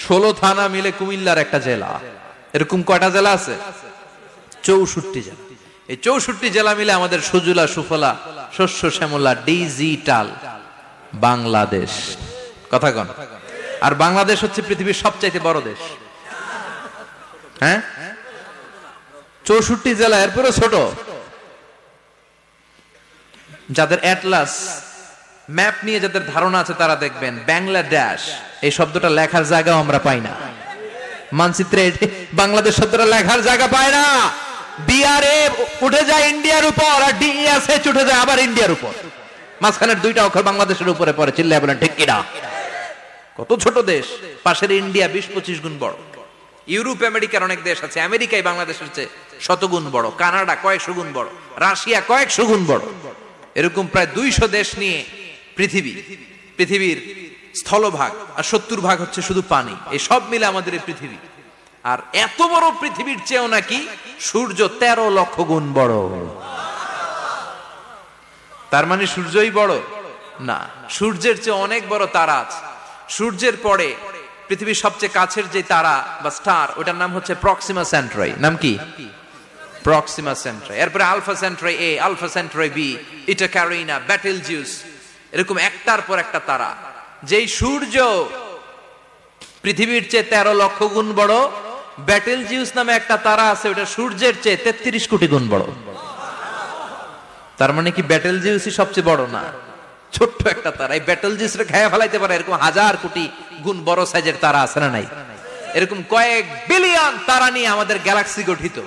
16 থানা মিলে কুমিল্লার একটা জেলা। এরকম কয়টা জেলা আছে? 64 জেলা। এই 64 জেলা মিলে আমাদের সুজলা সুফলা শস্য শ্যামলা ডিজিটাল বাংলাদেশ। কথা কন। আর বাংলাদেশ হচ্ছে পৃথিবীর সবচাইতে বড় দেশ। হ্যাঁ, 64 জেলা, এরপরে ছোট। যাদের অ্যাটলাস ম্যাপ নিয়ে যাদের ধারণা আছে তারা দেখবেন বাংলাদেশ এই শব্দটা লেখার জায়গাও আমরা পাই না। মানচিত্রে বাংলাদেশ শব্দটা লেখার জায়গা পায় না। বিআরএ উঠে যায় ইন্ডিয়ার উপর, আর ডিএসএচ উঠে যায় আবার ইন্ডিয়ার উপর। মাঝখানের দুইটা অক্ষর বাংলাদেশের উপরে পড়ে। চিল্লায় বলেন ঠিক কিনা? কত ছোট দেশ। পাশের ইন্ডিয়া 20-25 গুণ বড়। ইউরোপ আমেরিকার অনেক দেশ আছে, আমেরিকায় বাংলাদেশের চেয়ে শতগুণ বড়। কানাডা কয়েকশো গুণ বড়, রাশিয়া কয়েকশো গুণ বড়। এরকম প্রায় 200 দেশ নিয়ে পৃথিবীর স্থলভাগ, আর 70% হচ্ছে শুধু পানি। এই সব মিলে আমাদের এই পৃথিবী। আর এত বড় পৃথিবীর চেয়েও নাকি সূর্য 13 লক্ষ গুণ বড়। তার মানে সূর্যই বড় না, সূর্যের চেয়ে অনেক বড় তারা আছে। সূর্যের পরে পৃথিবীর সবচেয়ে কাছের যে তারা বা স্টার, ওটার নাম হচ্ছে প্রক্সিমা সেন্ট্রাই। নাম কি? প্রক্সিমা সেন্ট্রাই। এরপরে আলফা সেন্ট্রাই এ, আলফা সেন্ট্রাই বি, ইটা ক্যারিনা, বেটেলজিউস, এরকম একটার পর একটা তারা। যেই সূর্য পৃথিবীর চেয়ে 13 লক্ষ গুণ বড়, বেটেলজিউস নামে একটা তারা আছে, ওটা সূর্যের চেয়ে 33 কোটি গুণ বড়। তার মানে কি বেটেলজিউসই সবচেয়ে বড় না? ছোট্ট একটা তারা। এই বেটেলজিউসরে খেয়ে ফেলাইতে পারে এরকম 1000 কোটি গুণ বড় সাইজের তারা আছে না নাই? এরকম কয়েক বিলিয়ন তারা নিয়ে আমাদের গ্যালাক্সি গঠিত।